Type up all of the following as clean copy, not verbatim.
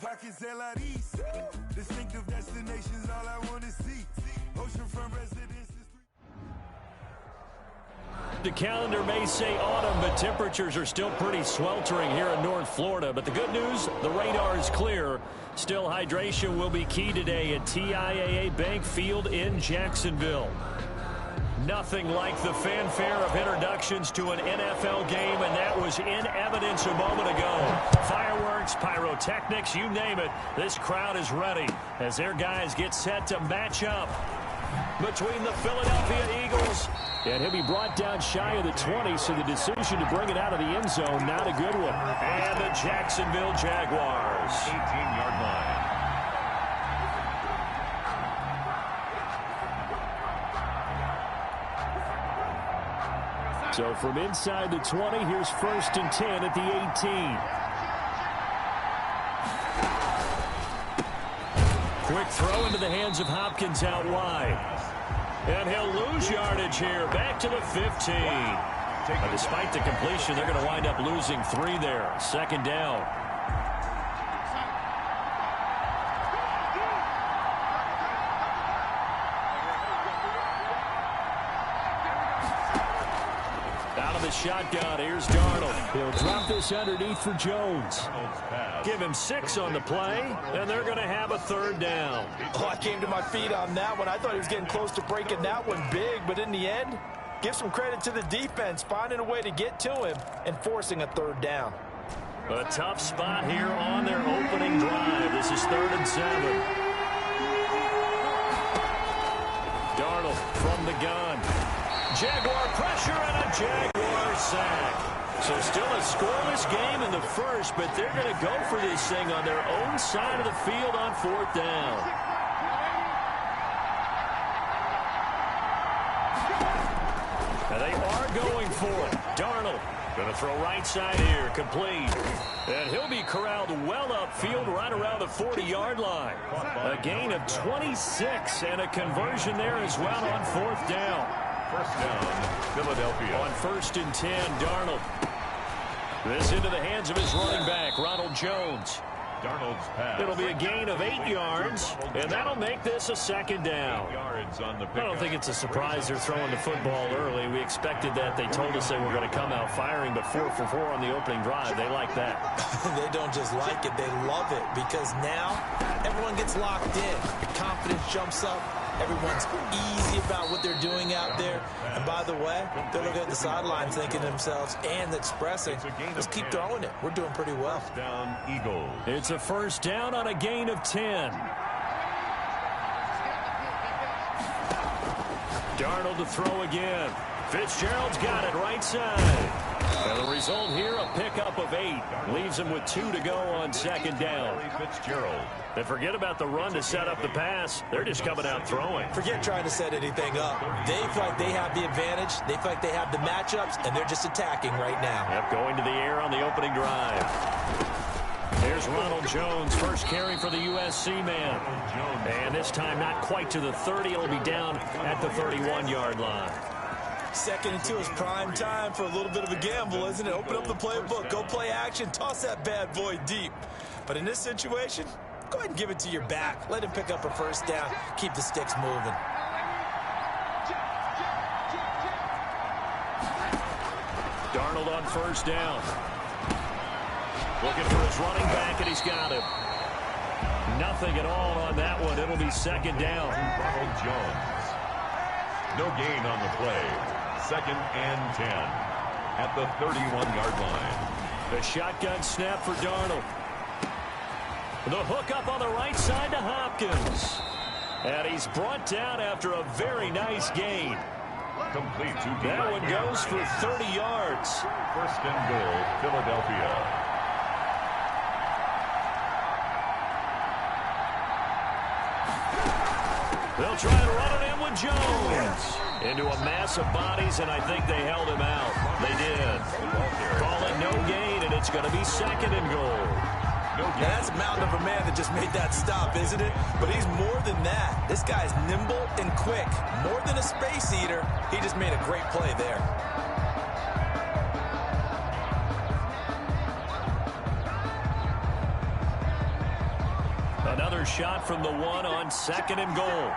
Pockets LIDs, distinctive destinations, all I want to see. Oceanfront residences. The calendar may say autumn, but temperatures are still pretty sweltering here in North Florida. But the good news, the radar is clear. Still, hydration will be key today at TIAA Bank Field in Jacksonville. Nothing like the fanfare of introductions to an NFL game, and that was in evidence a moment ago. Fireworks, pyrotechnics, you name it. This crowd is ready as their guys get set to match up between the Philadelphia Eagles. And he'll be brought down shy of the 20, so the decision to bring it out of the end zone, not a good one. And the Jacksonville Jaguars. 18-yard line. So from inside the 20, here's 1st and 10 at the 18. Quick throw into the hands of Hopkins out wide. And he'll lose yardage here, back to the 15. But despite the completion, they're going to wind up losing 3 there. 2nd down. Out of the shotgun, here's Darnold. He'll drop this underneath for Jones. Give him 6 on the play, and they're going to have a 3rd down. Oh, I came to my feet on that one. I thought he was getting close to breaking that one big, but in the end, give some credit to the defense, finding a way to get to him and forcing a 3rd down. A tough spot here on their opening drive. This is 3rd and 7. Darnold from the gun. Jaguar pressure and a Jaguar sack. So still a scoreless game in the first, but they're going to go for this thing on their own side of the field on 4th down. And they are going for it. Darnold going to throw right side here, complete. And he'll be corralled well upfield right around the 40-yard line. A gain of 26 and a conversion there as well on 4th down. 1st down, Philadelphia. On 1st and 10, Darnold. This into the hands of his running back, Ronald Jones. Darnold's pass. It'll be a gain of 8 yards, and that'll make this a 2nd down. I don't think it's a surprise they're throwing the football early. We expected that. They told us they were going to come out firing, but 4 for 4 on the opening drive. They like that. They don't just like it, they love it, because now everyone gets locked in. The confidence jumps up. Everyone's easy about what they're doing out there. And by the way, they're looking at the sideline thinking to themselves and expressing, let's keep throwing it. We're doing pretty well. First down, Eagles. It's a 1st down on a gain of 10. Darnold to throw again. Fitzgerald's got it right side. And the result here, a pickup of 8. Leaves him with 2 to go on 2nd down. Fitzgerald. And forget about the run to set up the pass. They're just coming out throwing. Forget trying to set anything up. They feel like they have the advantage. They feel like they have the matchups, and they're just attacking right now. Yep, going to the air on the opening drive. There's Ronald Jones, first carry for the USC man. And this time not quite to the 30. It'll be down at the 31-yard line. 2nd and 2 is prime time for a little bit of a gamble, isn't it? Open up the playbook, go play action, toss that bad boy deep. But in this situation, go ahead and give it to your back. Let him pick up a 1st down. Keep the sticks moving. Darnold on 1st down. Looking for his running back, and he's got him. Nothing at all on that one. It'll be 2nd down. Ronald Jones. No gain on the play. 2nd and 10 at the 31-yard line. The shotgun snap for Darnold. The hook up on the right side to Hopkins. And he's brought down after a very nice gain. Complete to that one goes for 30 yards. 1st and goal, Philadelphia. They'll try to run it in with Jones. Into a mass of bodies, and I think they held him out. They did. Call it no gain, and it's going to be 2nd and goal. Now that's a mountain of a man that just made that stop, isn't it? But he's more than that. This guy's nimble and quick. More than a space eater, he just made a great play there. Another shot from the one on 2nd and goal.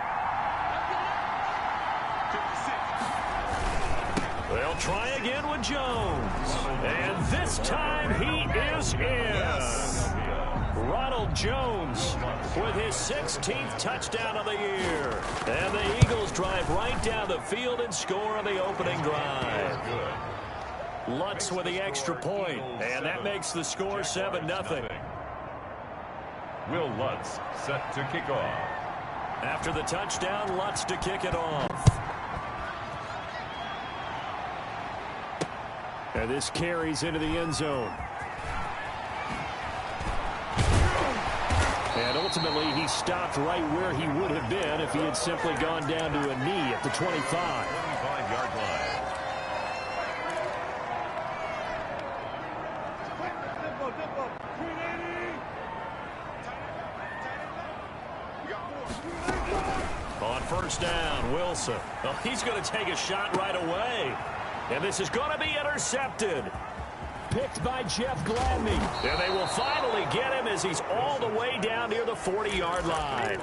They'll try again with Jones. And this time he is in. Ronald Jones with his 16th touchdown of the year. And the Eagles drive right down the field and score on the opening drive. Lutz with the extra point, and that makes the score 7-0. Will Lutz set to kick off. After the touchdown, Lutz to kick it off. And this carries into the end zone. And ultimately, he stopped right where he would have been if he had simply gone down to a knee at the 25. 25-yard line. On first down, Wilson. Well, he's going to take a shot right away. And this is going to be intercepted. Picked by Jeff Gladney. And they will finally get him as he's all the way down near the 40-yard line.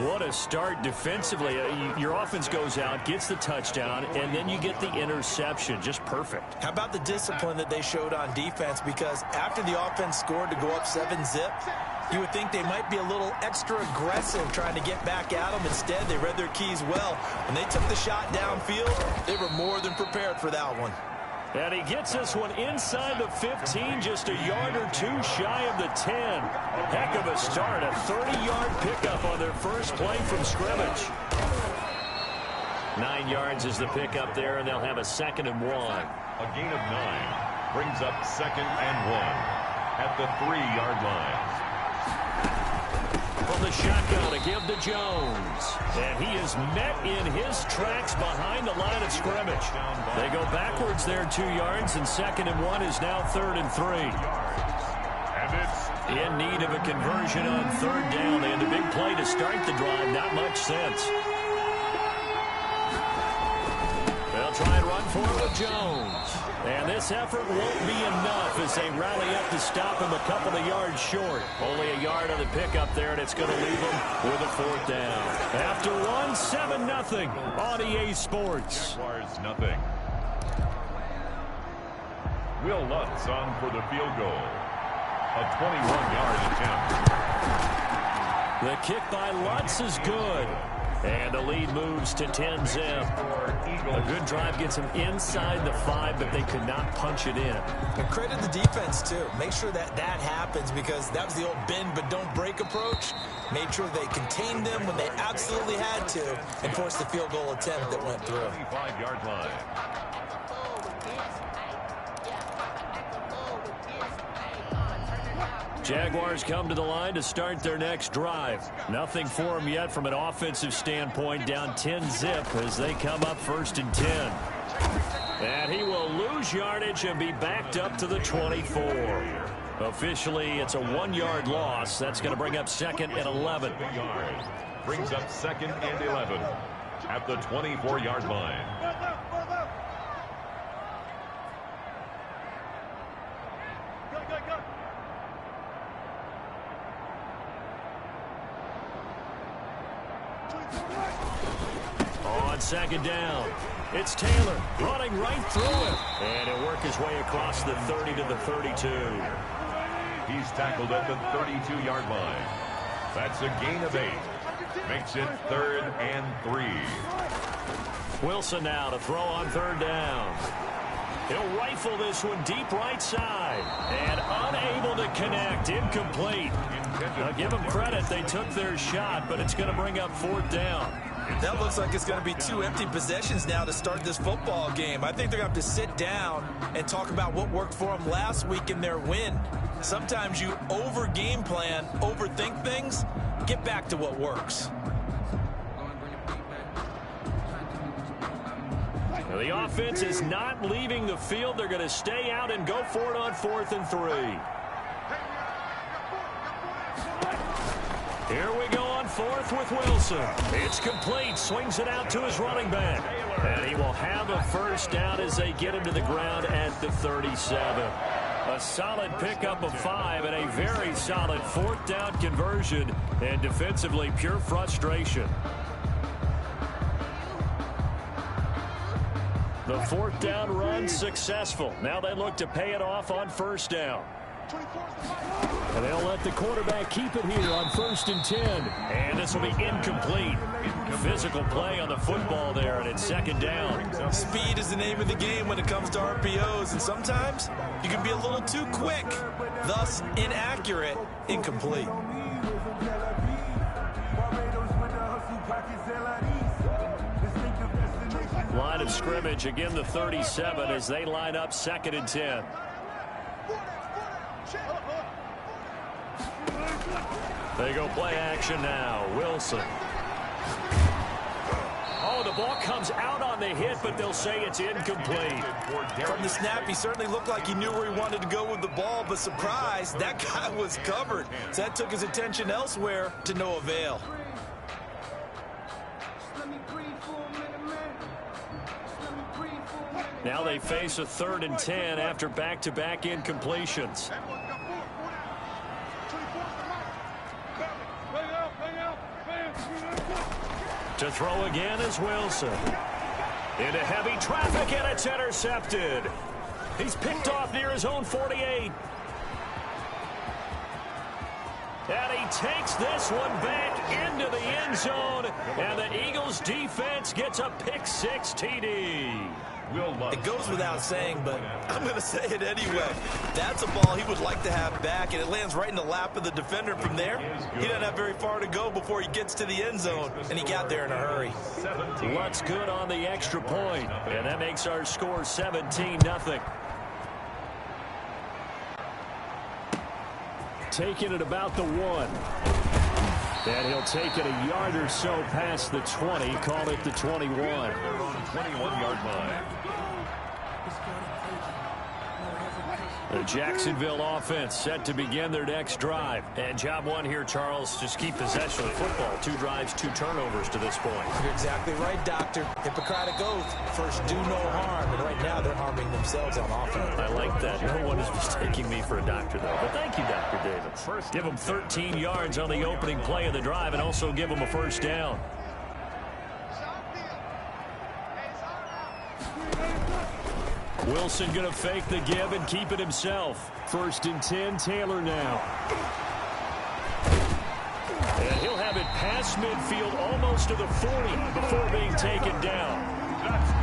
What a start defensively. Your offense goes out, gets the touchdown, and then you get the interception. Just perfect. How about the discipline that they showed on defense? Because after the offense scored to go up 7-zip, you would think they might be a little extra aggressive trying to get back at them. Instead, they read their keys well. When they took the shot downfield, they were more than prepared for that one. And he gets this one inside the 15, just a yard or two shy of the 10. Heck of a start, a 30-yard pickup on their first play from scrimmage. 9 yards is the pickup there, and they'll have a 2nd and 1. A gain of 9 brings up 2nd and 1 at the 3-yard line. From the shotgun to give to Jones. And he is met in his tracks behind the line of scrimmage. They go backwards there 2 yards, and 2nd and 1 is now 3rd and 3. And it's in need of a conversion on 3rd down. They had a big play to start the drive. Not much sense. They'll try and run for it with Jones. And this effort won't be enough as they rally up to stop him a couple of yards short. Only a yard on the pickup there, and it's going to leave him with a 4th down. After one, 7-0 on EA Sports. Jaguars nothing. Will Lutz on for the field goal. A 21-yard attempt. The kick by Lutz is good. And the lead moves to 10-zip. A good drive gets them inside the 5, but they could not punch it in. And credit the defense, too. Make sure that happens, because that was the old bend but don't break approach. Made sure they contained them when they absolutely had to and forced the field goal attempt that went through. 25-yard line. Jaguars come to the line to start their next drive. Nothing for them yet from an offensive standpoint, down 10-zip as they come up 1st and 10. And he will lose yardage and be backed up to the 24. Officially, it's a 1-yard loss. That's going to bring up 2nd and 11. Brings up 2nd and 11 at the 24-yard line. On 2nd down, it's Taylor running right through it. And he'll work his way across the 30 to the 32. He's tackled at the 32-yard line. That's a gain of 8. Makes it 3rd and 3. Wilson now to throw on 3rd down. He'll rifle this one deep right side. And unable to connect. Incomplete. Now give them credit. They took their shot, but it's going to bring up 4th down. That looks like it's going to be 2 empty possessions now to start this football game. I think they're going to have to sit down and talk about what worked for them last week in their win. Sometimes you over-game plan, overthink things. Get back to what works. Now the offense is not leaving the field. They're going to stay out and go for it on 4th and 3. Here we go on 4th with Wilson. It's complete. Swings it out to his running back. And he will have a 1st down as they get him to the ground at the 37. A solid pickup of 5 and a very solid 4th down conversion, and defensively pure frustration. The 4th down run successful. Now they look to pay it off on 1st down. And they'll let the quarterback keep it here on 1st and 10. And this will be incomplete. Physical play on the football there, and it's 2nd down. Speed is the name of the game when it comes to RPOs, and sometimes you can be a little too quick, thus inaccurate, incomplete. Line of scrimmage, again the 37 as they line up 2nd and 10. They go play action now. Wilson. Oh, the ball comes out on the hit, but they'll say it's incomplete. From the snap, he certainly looked like he knew where he wanted to go with the ball, but surprise, that guy was covered. So that took his attention elsewhere to no avail. Now they face a 3rd and 10 after back-to-back incompletions. To throw again is Wilson. Into heavy traffic, and it's intercepted. He's picked off near his own 48. And he takes this one back into the end zone, and the Eagles defense gets a pick-6 TD. It goes without saying, but I'm going to say it anyway. That's a ball he would like to have back, and it lands right in the lap of the defender. From there, he doesn't have very far to go before he gets to the end zone, and he got there in a hurry. What's good on the extra point, and that makes our score 17-0. Taking it about the 1. And he'll take it a yard or so past the 20, call it the 21. 21-yard line. The Jacksonville offense set to begin their next drive. And job 1 here, Charles, just keep possession of the football. 2 drives, 2 turnovers to this point. You're exactly right, Doctor. Hippocratic oath. First, do no harm. And right now, they're harming themselves on offense. I like that. No one is mistaking me for a doctor, though. But thank you, Dr. Davis. Give them 13 yards on the opening play of the drive and also give them a 1st down. Wilson going to fake the give and keep it himself. 1st and 10, Taylor now. And he'll have it past midfield almost to the 40 before being taken down.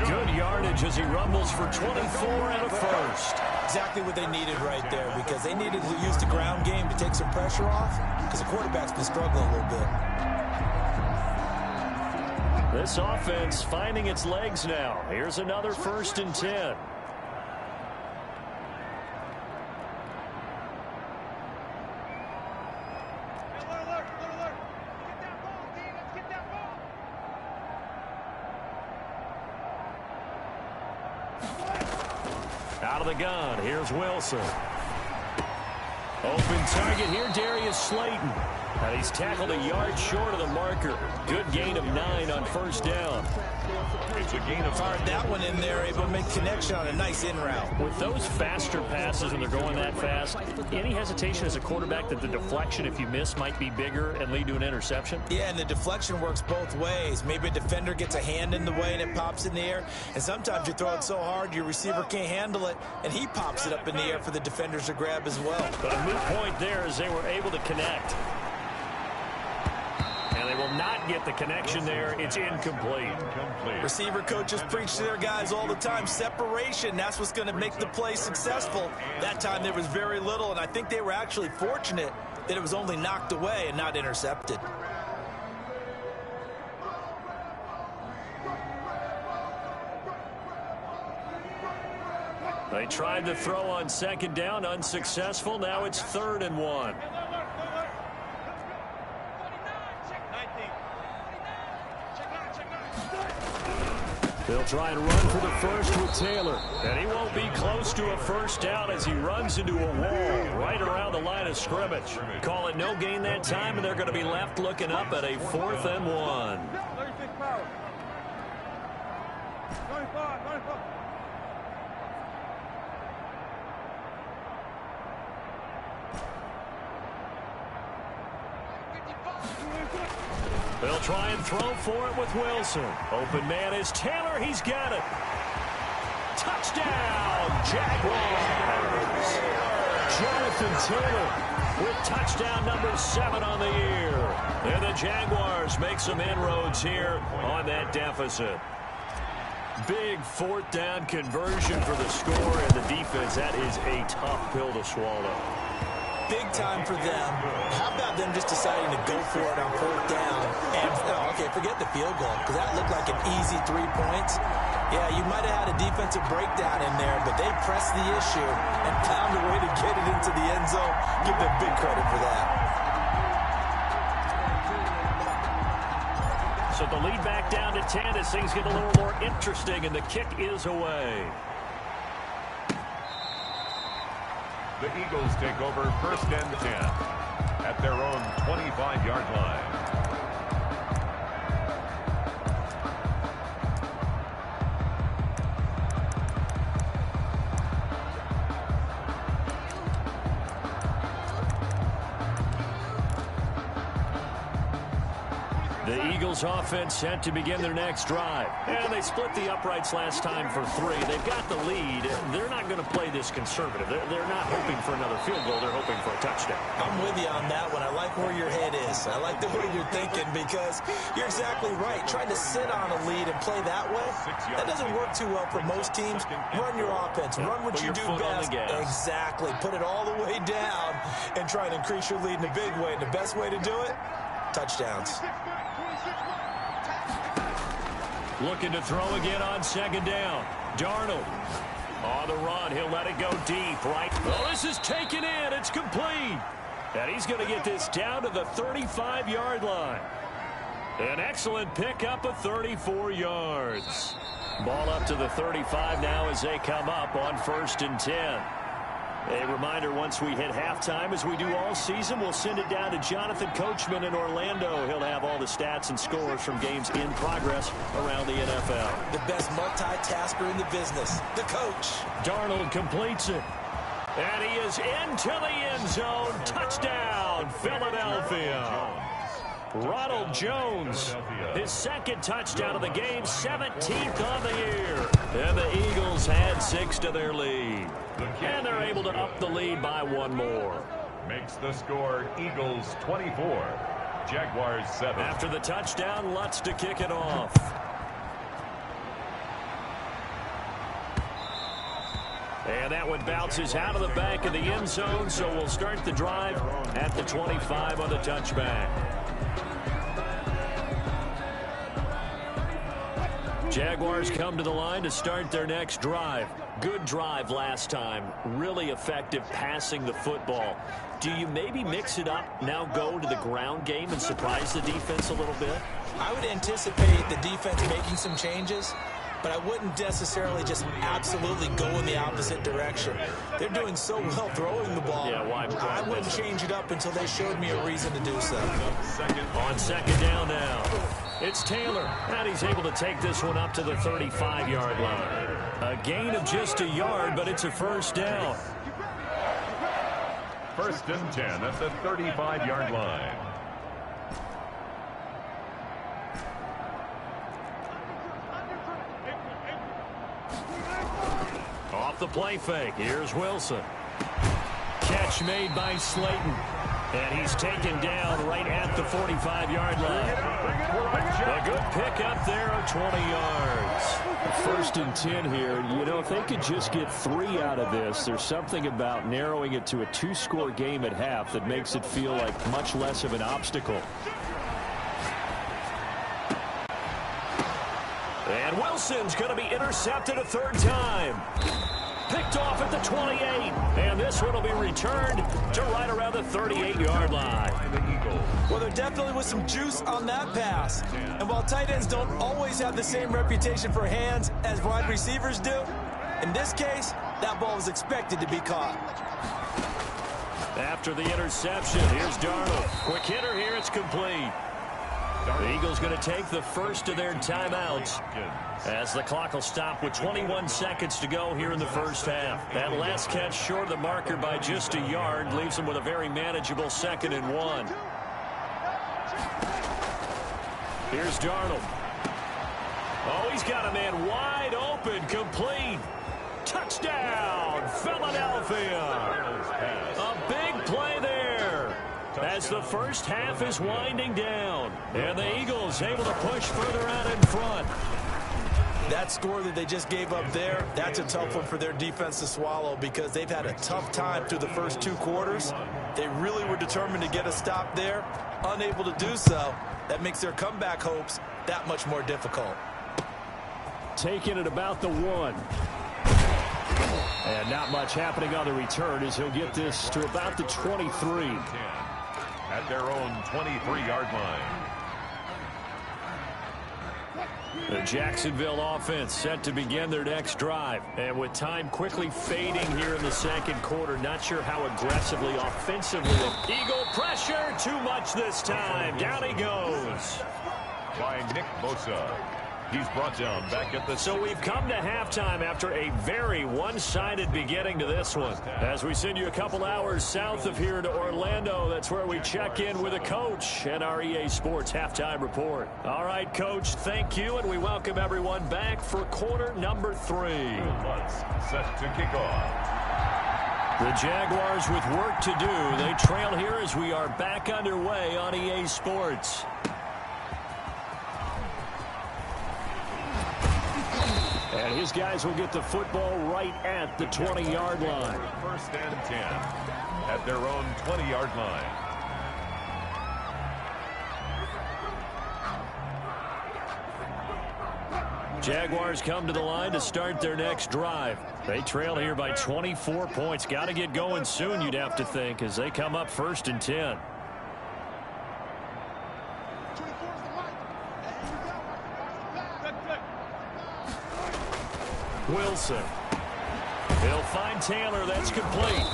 Good yardage as he rumbles for 24 and a 1st. Exactly what they needed right there, because they needed to use the ground game to take some pressure off, because the quarterback's been struggling a little bit. This offense finding its legs now. Here's another 1st and 10. Out of the gun, here's Wilson. Open target here, Darius Slayton. And he's tackled a yard short of the marker. Good gain of 9 on 1st down. It's a gain of 5. That one in there, able to make connection on a nice in route. With those faster passes and they're going that fast, any hesitation as a quarterback that the deflection, if you miss, might be bigger and lead to an interception? Yeah, and the deflection works both ways. Maybe a defender gets a hand in the way and it pops in the air. And sometimes you throw it so hard your receiver can't handle it, and he pops it up in the air for the defenders to grab as well. But a moot point there as they were able to connect. And they will not get the connection there. It's incomplete. Receiver coaches preach to their guys all the time. Separation, that's what's going to make the play successful. That time there was very little, and I think they were actually fortunate that it was only knocked away and not intercepted. They tried to throw on 2nd down, unsuccessful. Now it's 3rd and 1. They'll try and run for the 1st with Taylor. And he won't be close to a 1st down as he runs into a wall right around the line of scrimmage. Call it no gain that time, and they're going to be left looking up at a 4th and 1. They'll try and throw for it with Wilson. Open man is Taylor. He's got it. Touchdown, Jaguars. Jonathan Taylor with touchdown number 7 on the year. And the Jaguars make some inroads here on that deficit. Big 4th down conversion for the score, and the defense, that is a tough pill to swallow. Big time for them. How about them just deciding to go for it on 4th down? And, okay, forget the field goal, because that looked like an easy 3 points. Yeah, you might have had a defensive breakdown in there, but they pressed the issue and found a way to get it into the end zone. Give them big credit for that. So the lead back down to 10 as things get a little more interesting, and the kick is away. The Eagles take over 1st and 10 at their own 25-yard line. The Eagles offense set to begin their next drive. And they split the uprights last time for 3. They've got the lead. They're not going to play this conservative. They're not hoping for another field goal. They're hoping for a touchdown. I'm with you on that one. I like where your head is. I like the way you're thinking, because you're exactly right. Trying to sit on a lead and play that way, that doesn't work too well for most teams. Run your offense. Run what you do best. Exactly. Put it all the way down and try and increase your lead in a big way. And the best way to do it, touchdowns. Looking to throw again on 2nd down. Darnold on the run. He'll let it go deep, right? Well, this is taken in. It's complete. And he's going to get this down to the 35-yard line. An excellent pickup of 34 yards. Ball up to the 35 now as they come up on 1st and 10. A reminder, once we hit halftime, as we do all season, we'll send it down to Jonathan Coachman in Orlando. He'll have all the stats and scores from games in progress around the NFL. The best multitasker in the business, the coach. Darnold completes it. And he is into the end zone. Touchdown, Philadelphia. Ronald Jones, his 2nd touchdown of the game, 17th on the year. And the Eagles had 6 to their lead. And they're able to up the lead by 1 more. Makes the score Eagles 24, Jaguars 7. After the touchdown, Lutz to kick it off. And that one bounces out of the back of the end zone, so we'll start the drive at the 25 on the touchback. Jaguars come to the line to start their next drive. Good drive last time. Really effective passing the football. Do you maybe mix it up, now go to the ground game and surprise the defense a little bit? I would anticipate the defense making some changes, but I wouldn't necessarily just absolutely go in the opposite direction. They're doing so well throwing the ball. Yeah, why? I wouldn't change it up until they showed me a reason to do so. On 2nd down now. It's Taylor, and he's able to take this one up to the 35-yard line. A gain of just a yard, but it's a 1st down. 1st and 10 at the 35-yard line. Off the play fake. Here's Wilson. Catch made by Slayton. And he's taken down right at the 45-yard line. A good pickup there of 20 yards. 1st and 10 here. You know, if they could just get 3 out of this, there's something about narrowing it to a 2-score game at half that makes it feel like much less of an obstacle. And Wilson's going to be intercepted a 3rd time. Picked off at the 28. And this one will be returned to right around the 38-yard line. Well, there definitely was some juice on that pass. And while tight ends don't always have the same reputation for hands as wide receivers do, in this case, that ball was expected to be caught. After the interception, here's Darnold. Quick hitter here, it's complete. The Eagles going to take the first of their timeouts as the clock will stop with 21 seconds to go here in the first half. That last catch short of the marker by just a yard leaves them with a very manageable 2nd and 1. Here's Darnold. Oh, he's got a man wide open, complete. Touchdown, Philadelphia. A big play there as the first half is winding down. And the Eagles able to push further out in front. That score that they just gave up there, that's a tough one for their defense to swallow because they've had a tough time through the first 2 quarters. They really were determined to get a stop there, unable to do so. That makes their comeback hopes that much more difficult. Taking it about the 1. And not much happening on the return as he'll get this to about the 23. At their own 23-yard line. The Jacksonville offense set to begin their next drive. And with time quickly fading here in the second quarter, not sure how aggressively, offensively. Eagle pressure, too much this time. Down he goes. By Nick Bosa. He's brought down back at the... So we've come to halftime after a very one-sided beginning to this one. As we send you a couple hours south of here to Orlando, that's where we check in with a coach and our EA Sports halftime report. All right, Coach, thank you, and we welcome everyone back for quarter number 3. Set to kick off. The Jaguars with work to do. They trail here as we are back underway on EA Sports. And his guys will get the football right at the 20-yard line. First and 10 at their own 20-yard line. Jaguars come to the line to start their next drive. They trail here by 24 points. Got to get going soon, you'd have to think, as they come up first and 10. Wilson. He'll find Taylor. That's complete.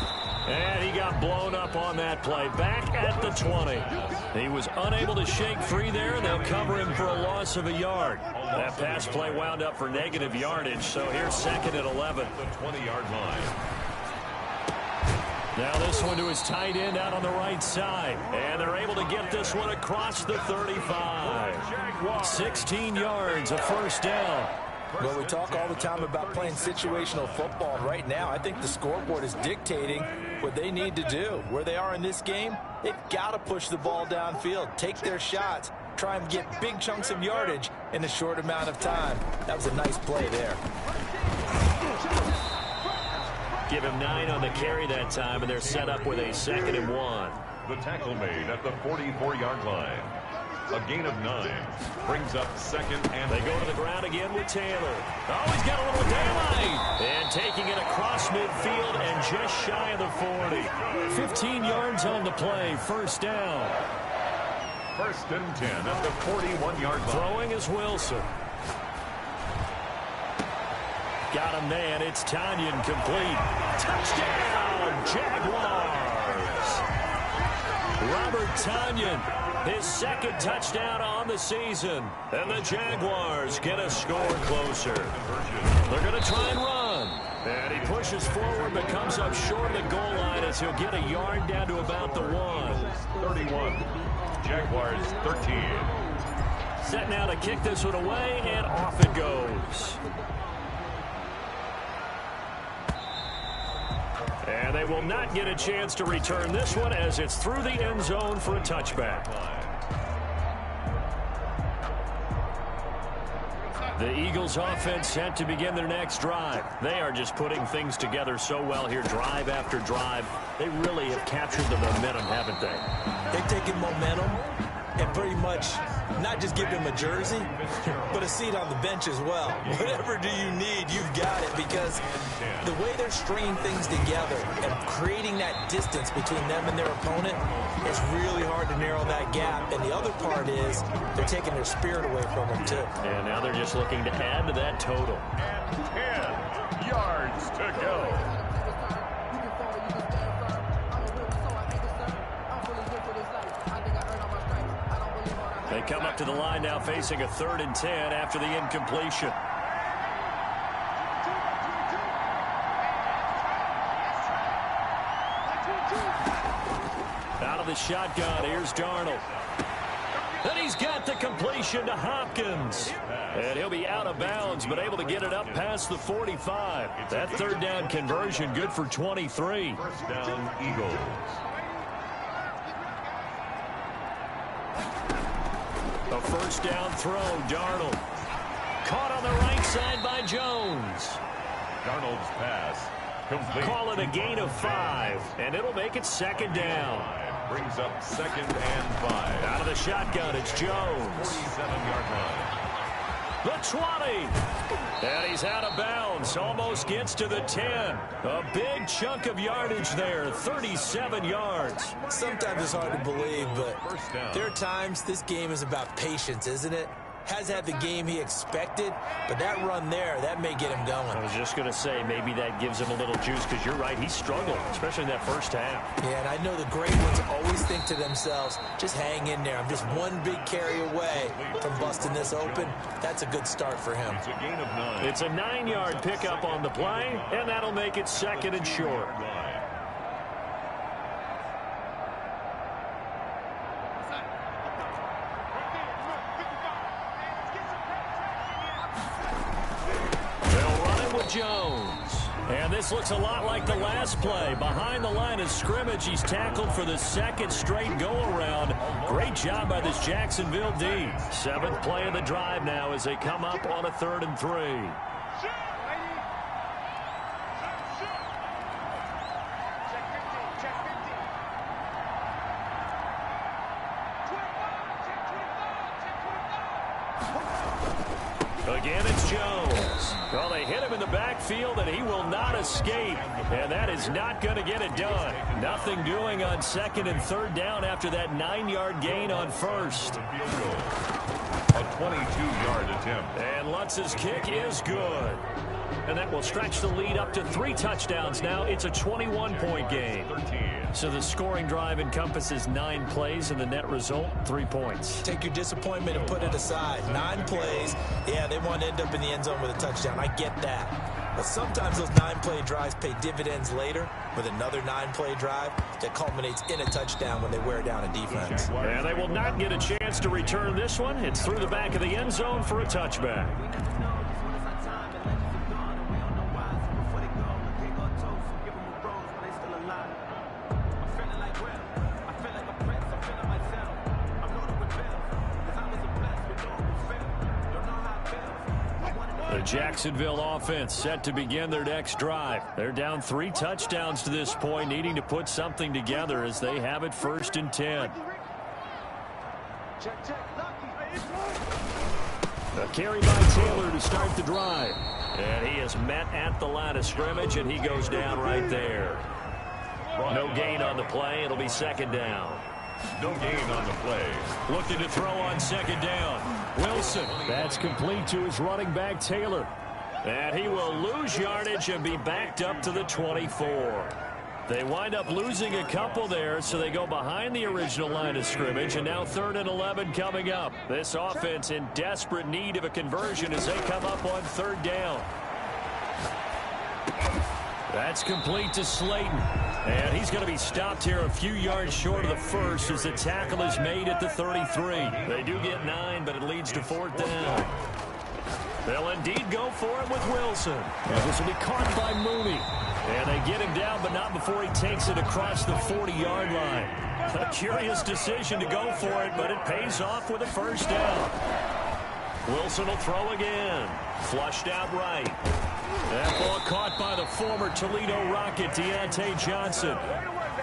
And he got blown up on that play. Back at the 20. He was unable to shake free there, and they'll cover him for a loss of a yard. That pass play wound up for negative yardage, so here's second and 11. The 20-yard line. Now this one to his tight end out on the right side. And they're able to get this one across the 35. 16 yards, a first down. Well, we talk all the time about playing situational football. Right now, I think the scoreboard is dictating what they need to do. Where they are in this game, they've got to push the ball downfield, take their shots, try and get big chunks of yardage in a short amount of time. That was a nice play there. Give him 9 on the carry that time, and they're set up with a 2nd and 1. The tackle made at the 44-yard line. A gain of 9 brings up second and... They go to the ground again with Taylor. Oh, he's got a little daylight. And taking it across midfield and just shy of the 40. 15 yards on the play, first down. First and 10 at the 41-yard line. Throwing is Wilson. Got him there, and it's Tanyan complete. Touchdown, Jaguars. Robert Tanyan. His second touchdown on the season. And the Jaguars get a score closer. They're going to try and run. And he pushes forward but comes up short of the goal line as he'll get a yard down to about the 1. 31. Jaguars 13. Set now to kick this one away, and off it goes. And they will not get a chance to return this one as it's through the end zone for a touchback. The Eagles offense set to begin their next drive. They are just putting things together so well here, drive after drive. They really have captured the momentum, haven't they? They've taken momentum and pretty much not just give them a jersey, but a seat on the bench as well. Whatever do you need, you've got it, because the way they're stringing things together and creating that distance between them and their opponent, it's really hard to narrow that gap. And the other part is they're taking their spirit away from them, too. And now they're just looking to add to that total. And 10 yards to go. They come up to the line now facing a 3rd and 10 after the incompletion. Out of the shotgun, here's Darnold. And he's got the a completion to Hopkins. And he'll be out of bounds, but able to get it up past the 45. That third down conversion good for 23. First down, Eagles. A first down throw, Darnold. Caught on the right side by Jones. Darnold's pass complete. Call it a gain of 5, and it'll make it second down. Brings up 2nd and 5. Out of the shotgun, it's Jones. 47-yard line. The 20. And he's out of bounds. Almost gets to the 10. A big chunk of yardage there. 37 yards. Sometimes it's hard to believe, but there are times this game is about patience, isn't it? Has had the game he expected, but that run there, that may get him going. I was just going to say, maybe that gives him a little juice, because you're right, he struggled, especially in that first half. Yeah, and I know the great ones always think to themselves, just hang in there. I'm just one big carry away from busting this open. That's a good start for him. It's a gain of 9. It's a 9-yard pickup on the play, and that'll make it second and short. Jones. And this looks a lot like the last play. Behind the line of scrimmage, he's tackled for the second straight go-around. Great job by this Jacksonville D. 7th play of the drive now as they come up on a 3rd and 3. Again, it's Jones. Well, they hit him in the backfield, and he will not escape. And that is not going to get it done. Nothing doing on 2nd and 3rd down after that 9-yard gain on 1st. A 22-yard attempt. And Lutz's kick is good. And that will stretch the lead up to 3 touchdowns now. It's a 21-point game. 13. So the scoring drive encompasses 9 plays, and the net result, 3 points. Take your disappointment and put it aside. 9 plays. Yeah, they want to end up in the end zone with a touchdown. I get that. But sometimes those 9-play drives pay dividends later with another 9-play drive that culminates in a touchdown when they wear down a defense. And they will not get a chance to return this one. It's through the back of the end zone for a touchback. The Jacksonville offense set to begin their next drive. They're down 3 touchdowns to this point, needing to put something together as they have it 1st and 10. A carry by Taylor to start the drive. And he is met at the line of scrimmage, and he goes down right there. No gain on the play. It'll be 2nd down. No gain on the play. Looking to throw on 2nd down. Wilson. That's complete to his running back, Taylor. And he will lose yardage and be backed up to the 24. They wind up losing a couple there, so they go behind the original line of scrimmage, and now 3rd and 11 coming up. This offense in desperate need of a conversion as they come up on 3rd down. That's complete to Slayton. And he's going to be stopped here a few yards short of the first as the tackle is made at the 33. They do get 9, but it leads to 4th down. They'll indeed go for it with Wilson. And this will be caught by Mooney. And they get him down, but not before he takes it across the 40-yard line. A curious decision to go for it, but it pays off with a 1st down. Wilson will throw again. Flushed out right. That ball caught by the former Toledo Rocket, Deontay Johnson.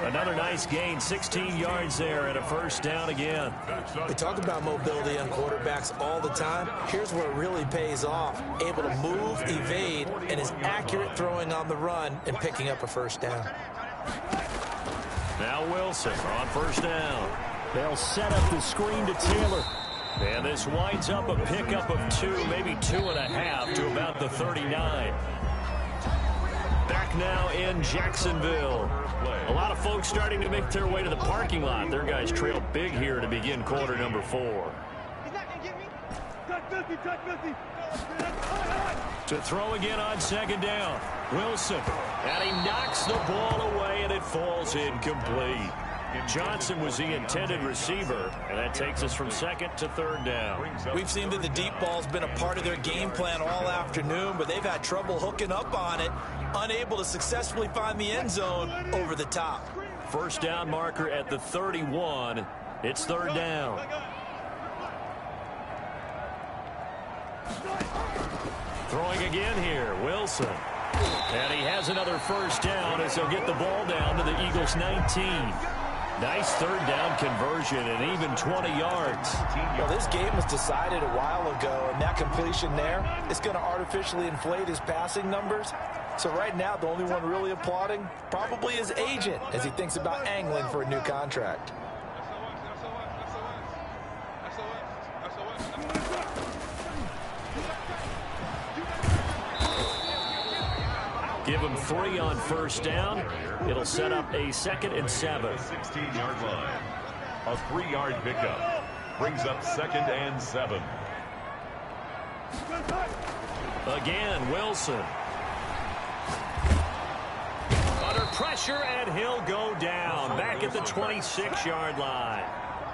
Another nice gain, 16 yards there, and a 1st down again. We talk about mobility on quarterbacks all the time. Here's where it really pays off. Able to move, evade, and is accurate throwing on the run and picking up a 1st down. Now Wilson on 1st down. They'll set up the screen to Taylor. And this winds up a pickup of 2, maybe 2.5 to about the 39. Back now in Jacksonville. A lot of folks starting to make their way to the parking lot. Their guys trail big here to begin quarter number 4. To throw again on 2nd down. Wilson. And he knocks the ball away, and it falls incomplete. Johnson was the intended receiver, and that takes us from second to third down. We've seen that the deep ball's been a part of their game plan all afternoon, but they've had trouble hooking up on it, unable to successfully find the end zone over the top. First down marker at the 31. It's third down. Throwing again here, Wilson. And he has another first down as they'll get the ball down to the Eagles' 19. Nice third down conversion and even 20 yards. Well, this game was decided a while ago, and that completion there is going to artificially inflate his passing numbers. So right now, the only one really applauding probably his agent as he thinks about angling for a new contract. Give him 3 on first down. It'll set up a 2nd and 7. 16-yard line. A 3-yard pickup. Brings up 2nd and 7. Again, Wilson. Under pressure, and he'll go down. Back at the 26-yard line.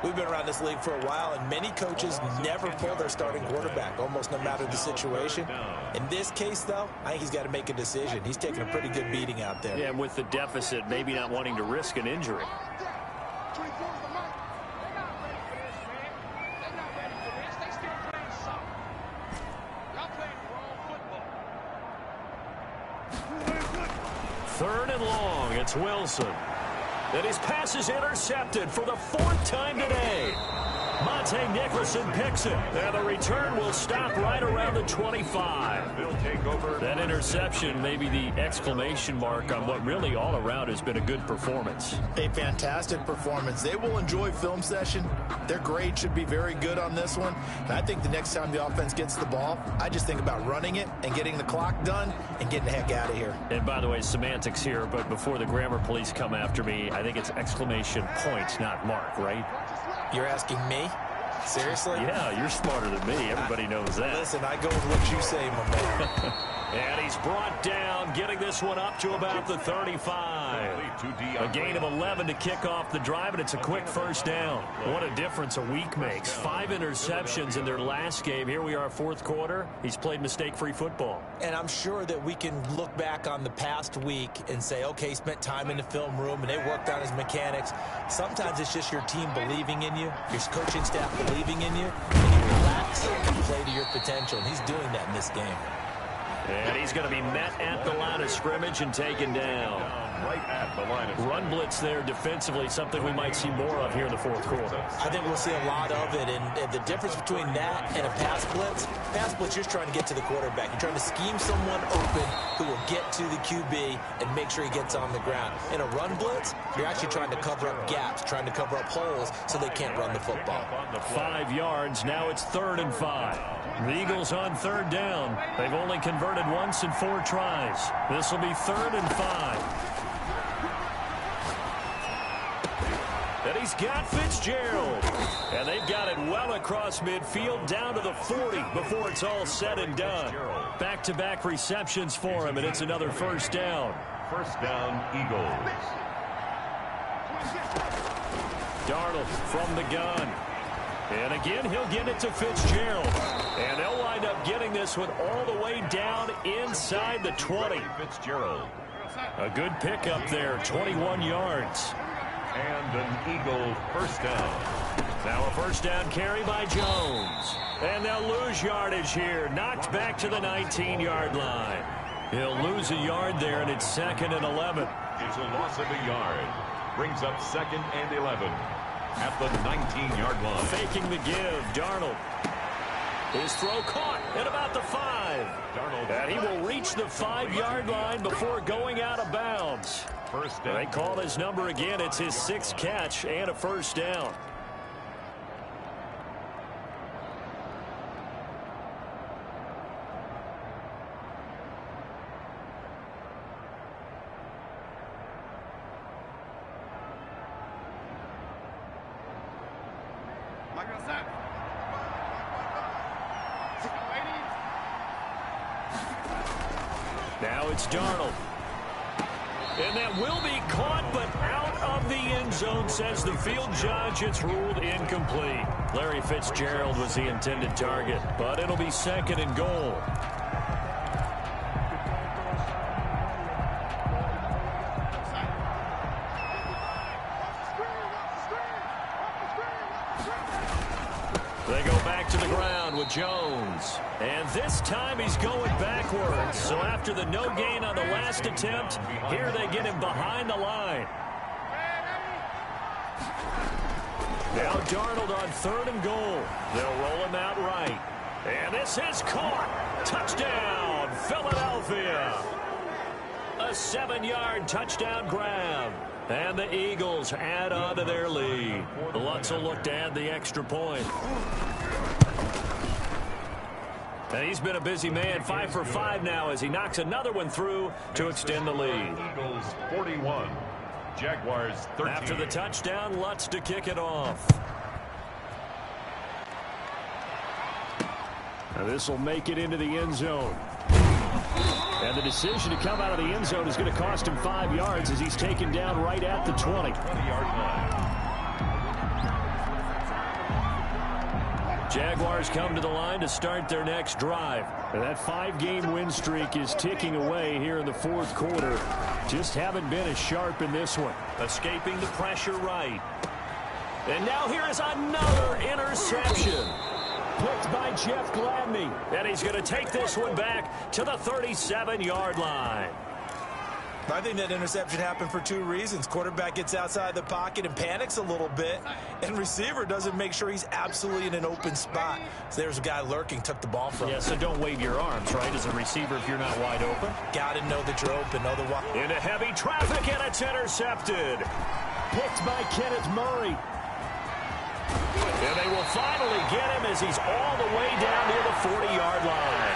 We've been around this league for a while, and many coaches never pull their starting quarterback, almost no matter the situation. In this case, though, I think he's got to make a decision. He's taking a pretty good beating out there. Yeah, and with the deficit, maybe not wanting to risk an injury. Third and long, it's Wilson. And his pass is intercepted for the 4th time today. Monte Nicholson picks it. And the return will stop right around the 25. That interception may be the exclamation mark on what really all around has been a good performance. A fantastic performance. They will enjoy film session. Their grade should be very good on this one. And I think the next time the offense gets the ball, I just think about running it and getting the clock done and getting the heck out of here. And by the way, semantics here, but before the grammar police come after me, I think it's exclamation point, not mark, right? You're asking me? Seriously? Yeah, you're smarter than me. Everybody knows that. Listen, I go with what you say, my man. And he's brought down, getting this one up to about the 35. A gain of 11 to kick off the drive, and it's a quick first down. What a difference a week makes. 5 interceptions in their last game. Here we are, 4th quarter. He's played mistake-free football. And I'm sure that we can look back on the past week and say, okay, he spent time in the film room and they worked on his mechanics. Sometimes it's just your team believing in you, your coaching staff believing in you, and you relax and play to your potential. And he's doing that in this game. And he's going to be met at the line of scrimmage and taken down. Right at the line of Run blitz there defensively, something we might see more of here in the 4th quarter. I think we'll see a lot of it, and the difference between that and a pass blitz, you're just trying to get to the quarterback. You're trying to scheme someone open who will get to the QB and make sure he gets on the ground. In a run blitz, you're actually trying to cover up gaps, trying to cover up holes so they can't run the football. 5 yards, now it's 3rd and 5. The Eagles on 3rd down. They've only converted once in 4 tries. This will be 3rd and 5. And he's got Fitzgerald. And they've got it well across midfield down to the 40 before it's all said and done. Back-to-back receptions for him, and it's another first down. First down, Eagles. Darnold from the gun. And again, he'll get it to Fitzgerald. And they'll wind up getting this one all the way down inside the 20. Fitzgerald. A good pickup there, 21 yards. And an Eagle first down. Now a first down carry by Jones. And they'll lose yardage here. Knocked back to the 19-yard line. He'll lose a yard there, and it's 2nd and 11. It's a loss of a yard. Brings up 2nd and 11 at the 19-yard line. Faking the give, Darnold. His throw caught at about the 5. Darnold. And he will reach the 5-yard line before going out of bounds. First down. They call his number again. It's his 6th catch and a first down. Now it's Darnold. And that will be caught, but out out of the end zone, says the field judge. It's ruled incomplete. Larry Fitzgerald was the intended target, but it'll be second and goal. They go back to the ground with Jones. And this time he's going backwards. So after the no gain on the last attempt, here they get him behind the line. Now Darnold on third and goal. They'll roll him out right. And this is caught. Touchdown, Philadelphia. A 7-yard touchdown grab. And the Eagles add on to their lead. Lutz will look to add the extra point. And he's been a busy man, 5 for 5 now as he knocks another one through to extend the lead. Eagles 41, Jaguars 13. After the touchdown, Lutz to kick it off. Now this will make it into the end zone. And the decision to come out of the end zone is going to cost him 5 yards as he's taken down right at the 20. 20-yard line. Jaguars come to the line to start their next drive. And that 5-game win streak is ticking away here in the fourth quarter. Just haven't been as sharp in this one. Escaping the pressure right. And now here is another interception. Picked by Jeff Gladney. And he's going to take this one back to the 37-yard line. I think that interception happened for 2 reasons. Quarterback gets outside the pocket and panics a little bit, and receiver doesn't make sure he's absolutely in an open spot. So there's a guy lurking, took the ball from him. Yeah, so don't wave your arms, right, as a receiver if you're not wide open. Got to know that you're open. Know the into heavy traffic, and it's intercepted. Picked by Kenneth Murray. And they will finally get him as he's all the way down near the 40-yard line.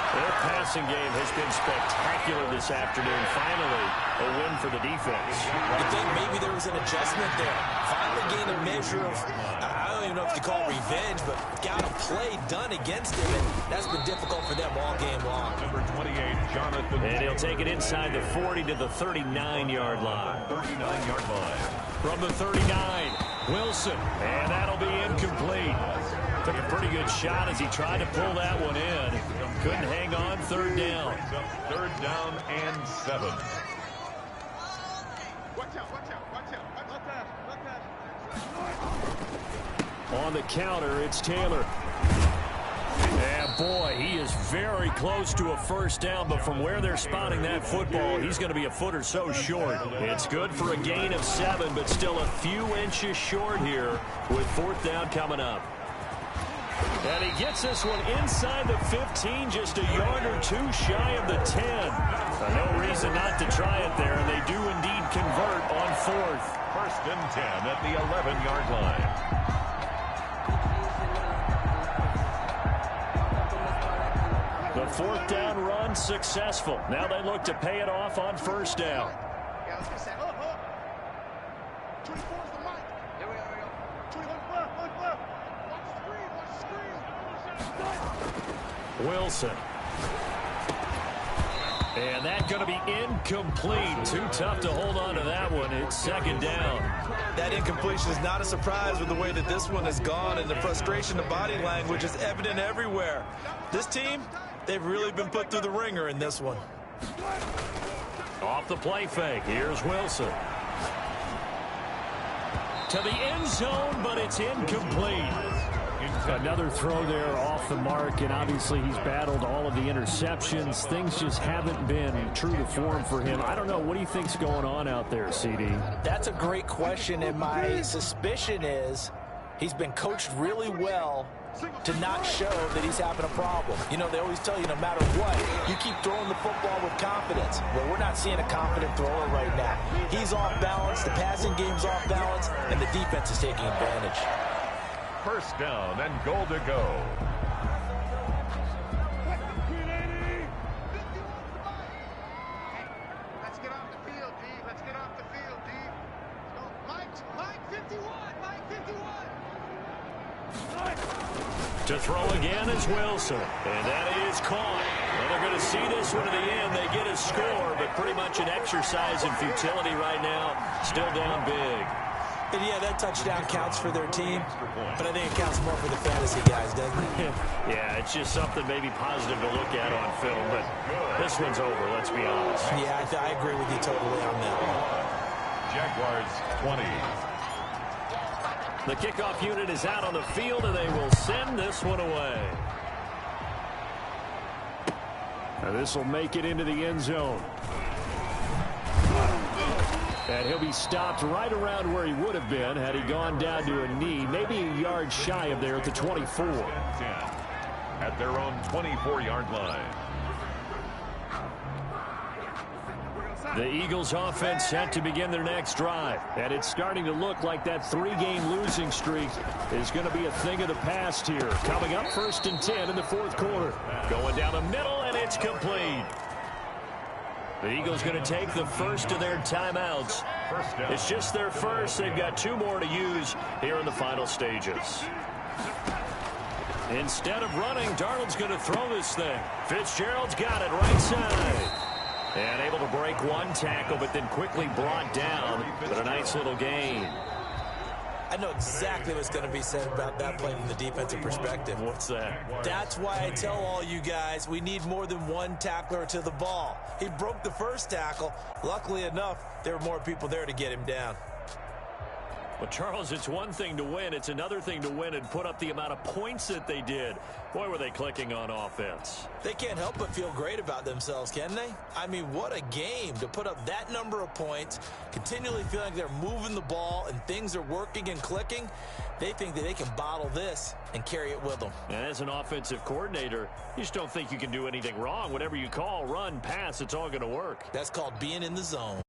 Their passing game has been spectacular this afternoon. Finally, a win for the defense. You think maybe there was an adjustment there. Finally gained a measure of, I don't even know if you call it revenge, but got a play done against him, and that's been difficult for them all game long. Number 28, Jonathan. And he'll take it inside the 40 to the 39-yard line. 39-yard line. From the 39, Wilson, and that'll be incomplete. Took a pretty good shot as he tried to pull that one in. Couldn't hang on, third down. Third down and 7. Watch out, watch out, watch out. On the counter, it's Taylor. And boy, he is very close to a first down, but from where they're spotting that football, he's going to be a foot or so short. It's good for a gain of 7, but still a few inches short here with fourth down coming up. And he gets this one inside the 15, just a yard or 2 shy of the 10. No reason not to try it there, and they do indeed convert on fourth. First and 10 at the 11-yard line. The fourth down run successful. Now they look to pay it off on first down. Yeah, I was gonna say, 24 is the mic. Here we go. 21 left. Watch the screen. Wilson. And that's going to be incomplete. Too tough to hold on to that one. It's second down. That incompletion is not a surprise with the way that this one has gone, and the frustration, the body language is evident everywhere. This team, they've really been put through the ringer in this one. Off the play fake. Here's Wilson. To the end zone, but it's incomplete. Another throw there off the mark, and obviously he's battled all of the interceptions. Things just haven't been true to form for him. I don't know. What do you think's going on out there, CD? That's a great question, and my suspicion is he's been coached really well to not show that he's having a problem. You know, they always tell you no matter what, you keep throwing the football with confidence. Well, we're not seeing a confident thrower right now. He's off balance, the passing game's off balance, and the defense is taking advantage. First down and goal to go. Let's get off the field, D. Let's get off the field, D. Go. Mike 51. Mike 51. To throw again is Wilson. And that is caught. Well, they're going to see this one to the end. They get a score, but pretty much an exercise in futility right now. Still down big. And yeah, that touchdown counts for their team, but I think it counts more for the fantasy guys, doesn't it? Yeah, it's just something maybe positive to look at on film, but this one's over, let's be honest. Yeah, I agree with you totally on that one. Jaguars 20. The kickoff unit is out on the field, and they will send this one away. Now this will make it into the end zone. And he'll be stopped right around where he would have been had he gone down to a knee, maybe a yard shy of there at the 24. At their own 24-yard line. The Eagles offense set to begin their next drive. And it's starting to look like that 3-game losing streak is going to be a thing of the past here. Coming up 1st and 10 in the 4th quarter. Going down the middle, and it's complete. The Eagles going to take the first of their timeouts. It's just their first. They've got 2 more to use here in the final stages. Instead of running, Darnold's going to throw this thing. Fitzgerald's got it right side. And able to break one tackle, but then quickly brought down. But a nice little gain. I know exactly what's going to be said about that play from the defensive perspective. What's that? That's why I tell all you guys we need more than one tackler to the ball. He broke the first tackle. Luckily enough, there were more people there to get him down. Well, Charles, it's one thing to win. It's another thing to win and put up the amount of points that they did. Boy, were they clicking on offense. They can't help but feel great about themselves, can they? I mean, what a game to put up that number of points, continually feeling like they're moving the ball and things are working and clicking. They think that they can bottle this and carry it with them. And as an offensive coordinator, you just don't think you can do anything wrong. Whatever you call, run, pass, it's all going to work. That's called being in the zone.